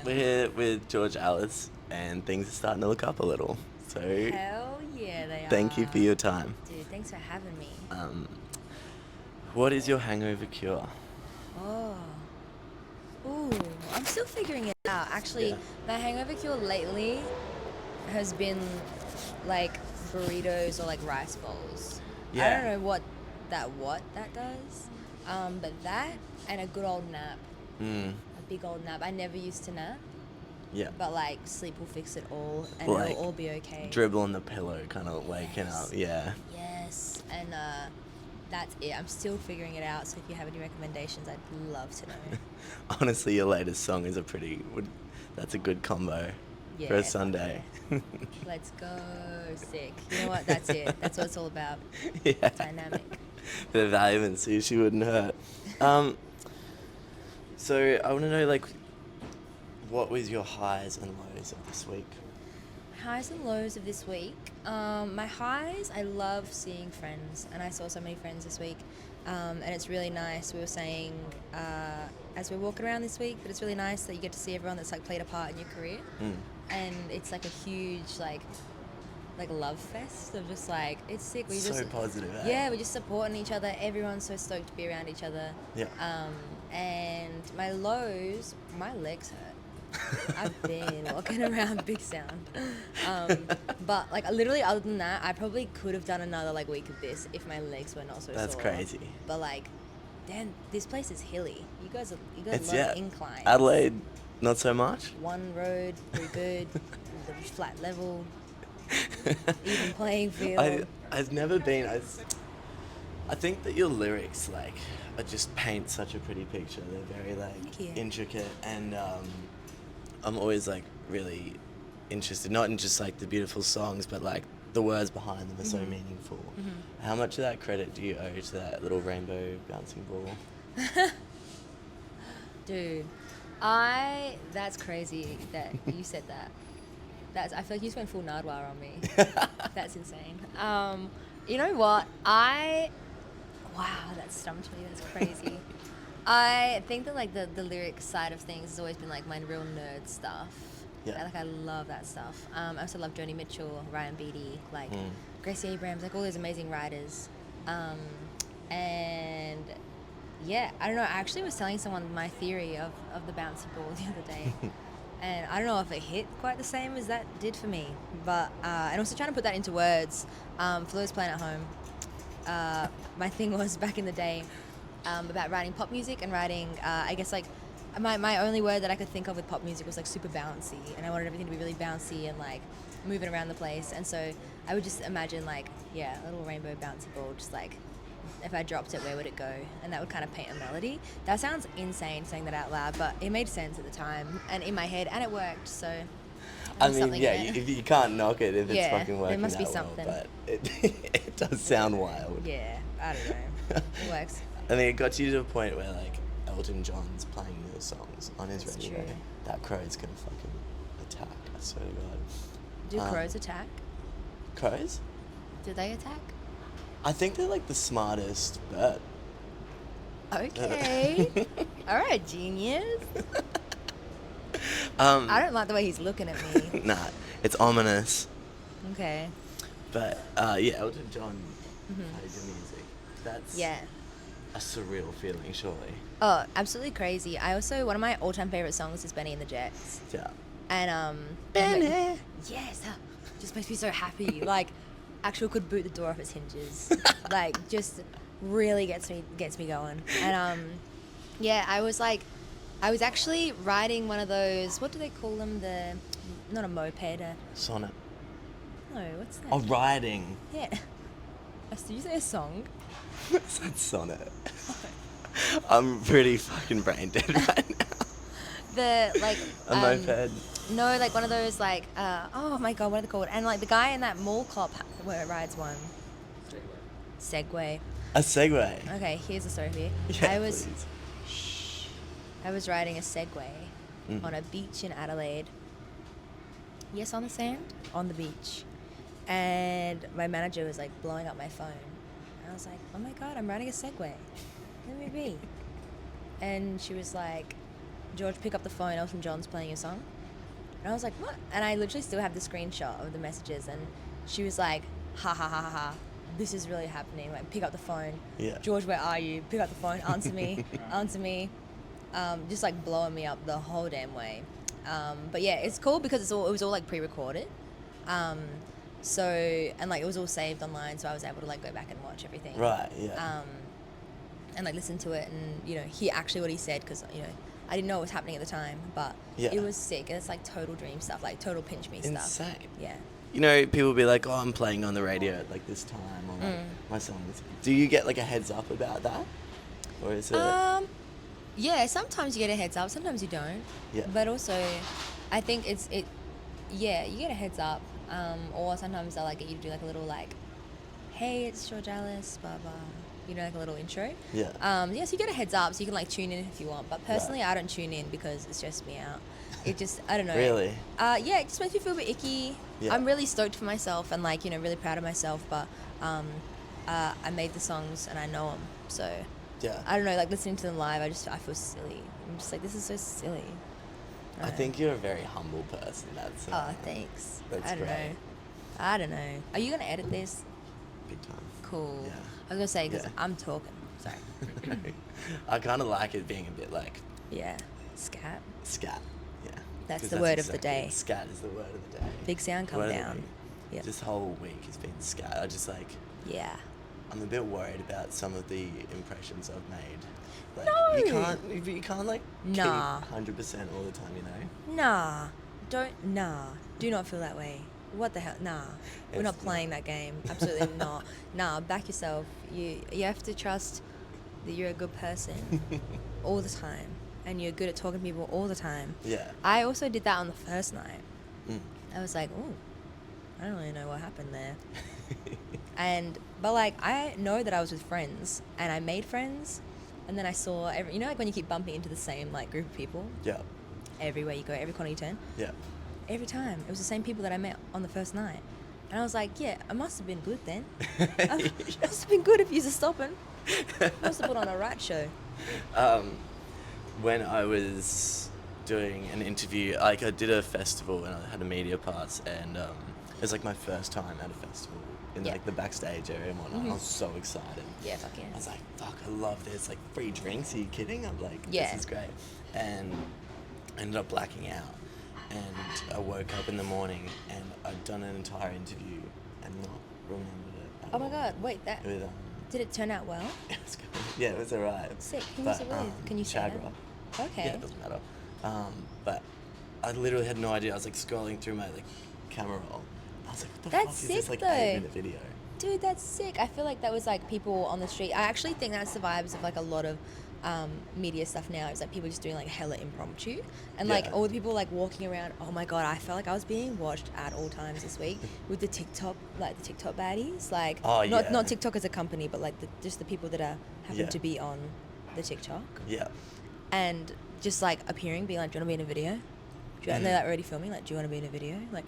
We're here with George Alice, and things are starting to look up a little. So, Hell yeah, they are. thank you for your time. Dude, thanks for having me. What is your hangover cure? Oh. Ooh, I'm still figuring it out. Actually, Yeah. my hangover cure lately has been like burritos or like rice bowls. I Yeah. don't know what that does. But that and a good old nap. Mm, A big old nap. I never used to nap, yeah. but like sleep will fix it all and Like, it'll all be okay. dribble on the pillow, kind of waking up. Yeah. Yes, and that's it. I'm still figuring it out. So if you have any recommendations, I'd love to know. Honestly, your latest song is that's a good combo for a fuck Sunday. yeah. Let's go. Sick. You know what? That's it. That's what it's all about. Yeah. Dynamic. Bit of vibrancy, she wouldn't hurt. So I want to know, like, what was your highs and lows of this week? Highs and lows of this week. My highs, I love seeing friends, and I saw so many friends this week, and it's really nice. We were saying as we're walking around this week that it's really nice that you get to see everyone that's like played a part in your career, and it's like a huge like love fest of just like it's sick. We So just positive, eh? yeah, we're just supporting each other. Everyone's so stoked to be around each other. Yeah. And my lows, my legs hurt. I've been walking around big sound. But like literally other than that, I probably could have done another like week of this if my legs were not so That's sore. crazy. But like, damn, this place is hilly. You guys It's, love inclines. Adelaide, not so much. One road, pretty good. The flat level, even playing field. I've never been. I think that your lyrics just paint such a pretty picture. They're very Thank you. intricate, and I'm always like really interested, not in just like the beautiful songs, but like the words behind them are so meaningful. How much of that credit do you owe to that little rainbow bouncing ball? Dude, that's crazy that you said that. I feel like you just went full Nardwar on me. That's insane. You know what? Wow, that stumped me. That's crazy. I think that like the lyric side of things has always been like my real nerd stuff. Yeah. I love that stuff. I also love Joni Mitchell, Ryan Beatty, like Gracie Abrams, like all those amazing writers. And yeah, I don't know. I actually was telling someone my theory of the bouncy ball the other day. And I don't know if it hit quite the same as that did for me. But, and also trying to put that into words, for those playing at home, my thing was back in the day about writing pop music and writing, I guess like, my only word that I could think of with pop music was like super bouncy. And I wanted everything to be really bouncy and like moving around the place. And so I would just imagine like, yeah, a little rainbow bouncy ball, just like, if I dropped it, where would it go? And that would kind of paint a melody. That sounds insane saying that out loud, but it made sense at the time and in my head, and it worked. So, I mean, yeah, you can't knock it if it's fucking working. There must be that something. well, but it does sound wild. Yeah, I don't know. It works. I think it got you to a point where like Elton John's playing those songs on his That's radio. true. That crow's gonna fucking attack. I swear to God. Do crows attack? Crows? Do they attack? I think they're like the smartest bird. Okay. All right, genius. I don't like the way he's looking at me. Nah, it's ominous. Okay. But yeah, Elton John plays your music. That's Yeah. a surreal feeling, surely. Oh, absolutely crazy. I also, one of my all-time favorite songs is Benny and the Jets. Yeah. And Benny. yes, just makes me so happy. Like, actually could boot the door off its hinges. Like, just really gets me going. And yeah, I was actually riding one of those. What do they call them? Not a moped. Sonnet. No, what's that? Oh, riding. Yeah. Did you say a song? That's sonnet. I'm pretty fucking brain dead right now. A moped. No, like one of those like oh my god, what are they called? And like the guy in that mall cop where it rides one. Segway. A Segway. Okay, here's the story for you. Yeah, I was riding a Segway on a beach in Adelaide. Yes, on the sand, on the beach. And my manager was like blowing up my phone. And I was like, oh my god, I'm riding a Segway. Let me be. And she was like, George, pick up the phone. Elton John's playing your song. And I was like, what? And I literally still have the screenshot of the messages. And she was like, ha ha ha ha ha. This is really happening. Like, pick up the phone. Yeah. George, where are you? Pick up the phone. Answer me. Answer me. Just like blowing me up the whole damn way. But yeah, it's cool because it was all like pre-recorded. So, and like it was all saved online, so I was able to like go back and watch everything. Right, yeah. And like listen to it and, you know, hear actually what he said, because, you know, I didn't know what was happening at the time, but Yeah. it was sick. And it's like total dream stuff, like total pinch me stuff. Insane. Yeah. You know, people be like, oh, I'm playing on the radio at like this time, or like my songs. Do you get like a heads up about that? Or is it... Yeah, sometimes you get a heads up, sometimes you don't. Yeah. But also, I think yeah, you get a heads up. Or sometimes they'll like get you to do like a little like, hey, it's George Alice, blah blah. You know, like a little intro. Yeah. Yeah, so you get a heads up, so you can like tune in if you want. But personally, I don't tune in because it stresses me out. It just, I don't know. Really? Yeah, it just makes me feel a bit icky. Yeah. I'm really stoked for myself and like, you know, really proud of myself. But I made the songs and I know them, so. Yeah. I don't know, like listening to them live, I feel silly. I'm just like, this is so silly. I think you're a very humble person. That's Thanks. That's I don't great. know. I don't know. Are you gonna edit this? Big time. Cool. Yeah. I was gonna say because Yeah. I'm talking. Sorry. I kind of like it being a bit like Yeah. Scat. scat. Yeah. That's 'Cause the word of the exactly day. it. Scat is the word of the day. Big sound, come Word of the down. week. Yeah. This whole week has been scat. I just like, Yeah. I'm a bit worried about some of the impressions I've made. Like, No! You can't like Nah. keep 100% all the time, you know? Nah. Do not feel that way. What the hell? Nah. We're not It's playing that game. Absolutely not. Nah, back yourself. You have to trust that you're a good person all the time. And you're good at talking to people all the time. Yeah. I also did that on the first night. Mm. I was like, ooh, I don't really know what happened there. But like, I know that I was with friends and I made friends. And then I saw, you know, like when you keep bumping into the same like group of people, Yeah. everywhere you go, every corner you turn, Yeah. every time it was the same people that I met on the first night. And I was like, yeah, I must have been good then. I must have been good if you were stopping. Must have put on a right show. When I was doing an interview, like I did a festival and I had a media pass, and it was like my first time at a festival in Yeah. like the backstage area and whatnot. I was so excited. Yeah, fuck yeah. I was like, fuck, I love this. Like free drinks, are you kidding? I'm like, Yeah. this is great. And I ended up blacking out. And I woke up in the morning and I'd done an entire interview and not remembered it at Oh my all. god, wait, that With, did it turn out well? it was good. Yeah, it was alright. Sick. Who was it with? Can you say that? Chagra. Okay. Yeah, it doesn't matter. But I literally had no idea. I was like scrolling through my like camera roll. I was like, what the That's fuck is this sick, like though. 8-minute video? Dude, that's sick. I feel like that was like people on the street. I actually think that's the vibes of like a lot of media stuff now. It's like people just doing like hella impromptu. And like Yeah. all the people like walking around. Oh my God, I felt like I was being watched at all times this week with the TikTok baddies. Like, Oh, yeah. not TikTok as a company, but like just the people that happen Yeah. to be on the TikTok. Yeah. And just like appearing, being like, do you want to be in a video? And they're like already filming, like, do you want to be in a video? Like,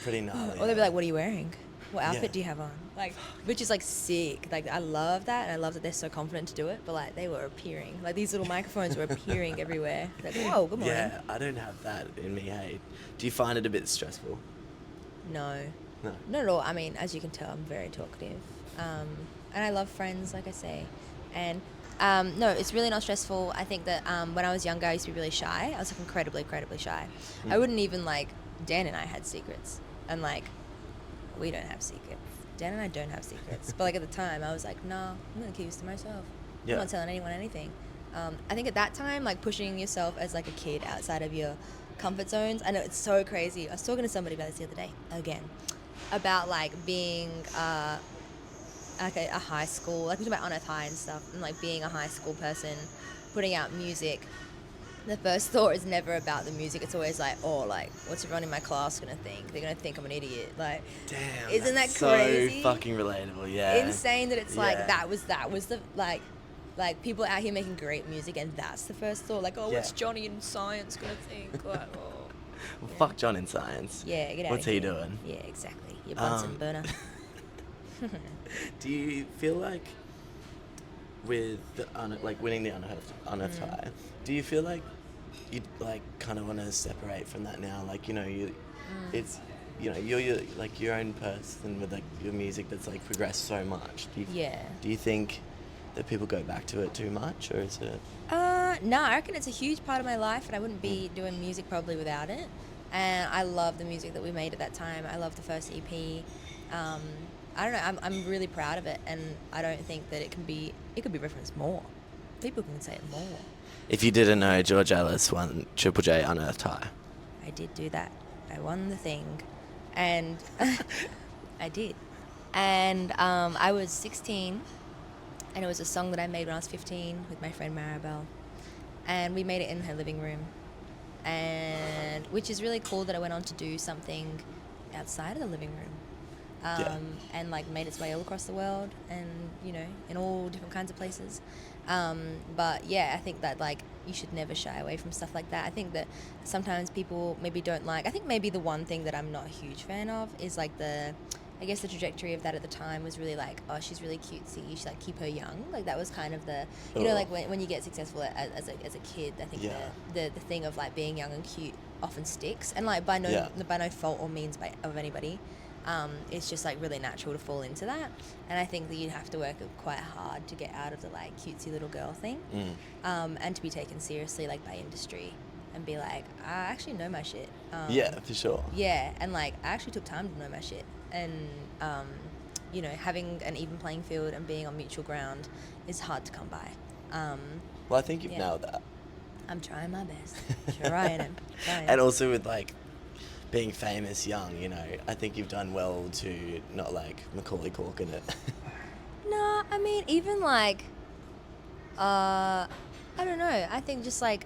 Pretty gnarly. or they'd be like, what are you wearing? What outfit Yeah. do you have on? Like, which is like sick. Like, I love that, and I love that they're so confident to do it. But like, they were appearing. Like, these little microphones were appearing everywhere. Like, whoa, good morning. Yeah, I don't have that in me, hey. Do you find it a bit stressful? No, No. not at all. I mean, as you can tell, I'm very talkative, and I love friends, like I say, and. No, it's really not stressful. I think that when I was younger, I used to be really shy. I was like incredibly shy. I wouldn't even like, Dan and I had secrets. And like, we don't have secrets. Dan and I don't have secrets. But like at the time, I was like, nah, I'm going to keep this to myself. Yeah. I'm not telling anyone anything. I think at that time, like pushing yourself as like a kid outside of your comfort zones. I know it's so crazy. I was talking to somebody about this the other day, again, about like being... like a high school, like we talk about On Earth High and stuff, and like being a high school person, putting out music. The first thought is never about the music. It's always like, oh, like, what's everyone in my class gonna think? They're gonna think I'm an idiot. Like, Damn. isn't that's that crazy? So fucking relatable, yeah. Insane that it's like Yeah. that was the like people out here making great music, and that's the first thought. Like, oh, Yeah. what's Johnny in science gonna think? Like, oh, Well, fuck John in science. yeah, get out. What's of he here. doing? Yeah, exactly. Your Bunsen burner. Do you feel like with the like winning the unearthed high, do you feel like you like kind of want to separate from that now? Like, it's, you're like your own person with like your music that's like progressed so much. Yeah. Do you think that people go back to it too much, or is it? No, I reckon it's a huge part of my life, and I wouldn't be doing music probably without it. And I love the music that we made at that time. I love the first EP. I don't know. I'm really proud of it, and I don't think that it could be referenced more. People can say it more. If you didn't know, George Ellis won Triple J Unearthed High. I did do that. I won the thing, and I did. And I was 16, and it was a song that I made when I was 15 with my friend Maribel, and we made it in her living room, and which is really cool that I went on to do something outside of the living room. And like made its way all across the world, and in all different kinds of places. But yeah, I think that like you should never shy away from stuff like that. I think that sometimes people maybe don't like. I think maybe the one thing that I'm not a huge fan of is like the trajectory of that at the time was really like, oh, she's really cutesy, you should like keep her young. Like that was kind of the like when you get successful as a kid, I think the thing of like being young and cute often sticks, and like by no fault or means of anybody. It's just like really natural to fall into that, and I think that you'd have to work quite hard to get out of the like cutesy little girl thing, and to be taken seriously like by industry and be like, I actually know my shit. Yeah, for sure. Yeah, and like I actually took time to know my shit, and having an even playing field and being on mutual ground is hard to come by. Well, I think you've nailed that. I'm trying my best. Trying. And also with like being famous young, I think you've done well to not like Macaulay Culkin it. No, I mean, even like, I don't know. I think just like,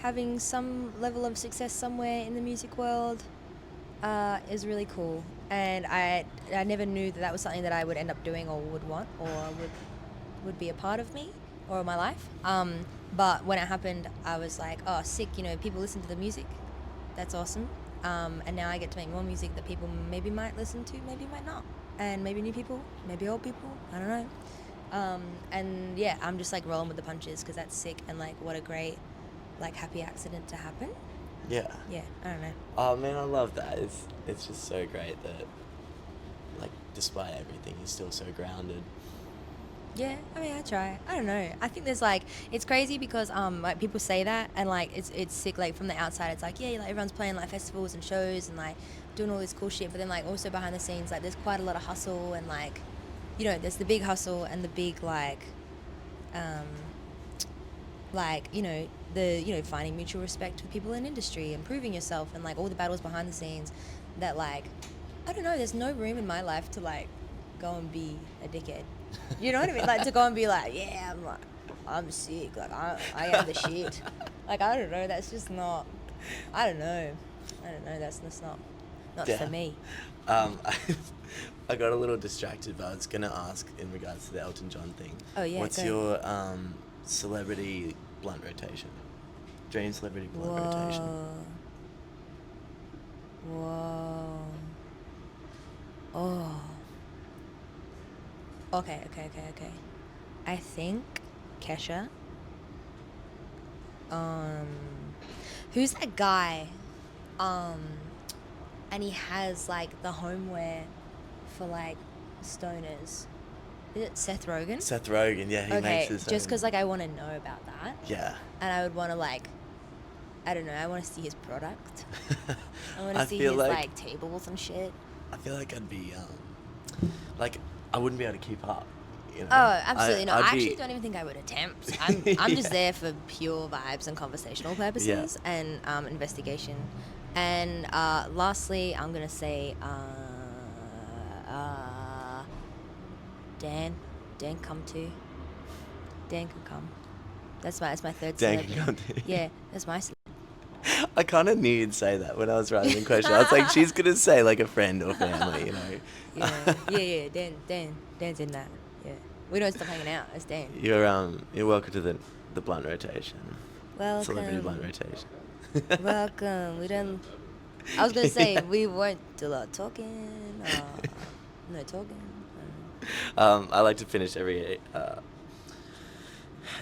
having some level of success somewhere in the music world is really cool. And I never knew that was something that I would end up doing or would want or would be a part of me or my life. But when it happened, I was like, oh, sick, people listen to the music. That's awesome. And now I get to make more music that people maybe might listen to, maybe might not. And maybe new people, maybe old people, I don't know. And yeah, I'm just like rolling with the punches because that's sick, and like what a great like happy accident to happen. Yeah. Yeah, I don't know. Oh man, I love that. It's just so great that like despite everything you're still so grounded. Yeah, I mean, I try. I don't know. I think there's like, it's crazy because like people say that and like it's sick. Like from the outside, it's like, yeah, like everyone's playing like festivals and shows and like doing all this cool shit. But then like also behind the scenes, like there's quite a lot of hustle and like, there's the big hustle and the big like the finding mutual respect with people in industry and proving yourself and like all the battles behind the scenes that like, I don't know. There's no room in my life to like go and be a dickhead. You know what I mean? Like to go and be like, yeah, I'm sick. Like I am the shit. Like I don't know. That's just not. I don't know. That's not for me. I got a little distracted, but I was gonna ask in regards to the Elton John thing. Oh yeah. What's your celebrity blunt rotation? Dream celebrity blunt rotation. Whoa. Oh. Okay. I think Kesha. Who's that guy? And he has like the homeware for like stoners. Is it Seth Rogen? Seth Rogen, yeah, he makes his just own. because like I want to know about that. Yeah. And I would want to like, I don't know, I want to see his product. I want to see feel his like- like tables and shit. I feel like I'd be like I wouldn't be able to keep up. Oh, absolutely not. I I'd actually be- don't even think I would attempt. I'm just there for pure vibes and conversational purposes and investigation. And lastly, I'm gonna say Dan. Dan come too. Dan can come. That's my third Dan celeb. can come too. Yeah, that's my celeb. I kind of knew you'd say that when I was writing the question. I was like, she's gonna say like a friend or family, Yeah. Dan's in that. Yeah, we don't stop hanging out. It's Dan. You're welcome to the blunt rotation. Welcome. Celebrity blunt rotation. Welcome. We done. I was gonna say we weren't a lot talking. No talking. I like to finish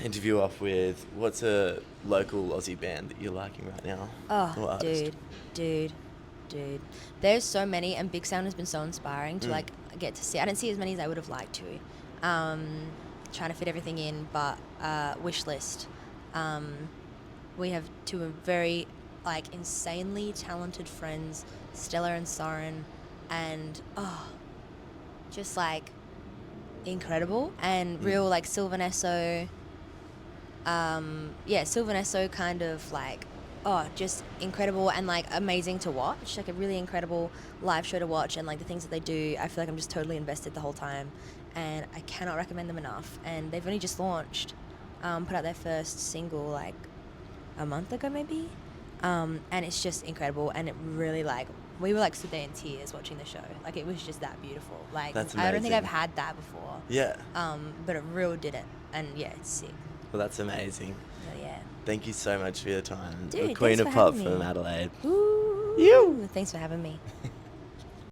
interview off with, what's a local Aussie band that you're liking right now? Or Oh, artist? dude. There's so many, and Big Sound has been so inspiring to like get to see. I didn't see as many as I would have liked to. Trying to fit everything in, but wish list. We have two very like insanely talented friends, Stella and Soren, and just like incredible and real like Sylvanesso. Sylvanesso kind of like, just incredible and like amazing to watch, like a really incredible live show to watch, and like the things that they do, I feel like I'm just totally invested the whole time, and I cannot recommend them enough. And they've only just launched, put out their first single like a month ago maybe, and it's just incredible, and it really like, we were like stood there in tears watching the show, like it was just that beautiful, like That's I don't think I've amazing. had that before. Yeah. But it real did it, and yeah, it's sick. Well, that's amazing. So yeah. Thank you so much for your time. Dude, the Queen thanks of for Pop having from me. Adelaide. Woo! You. Thanks for having me.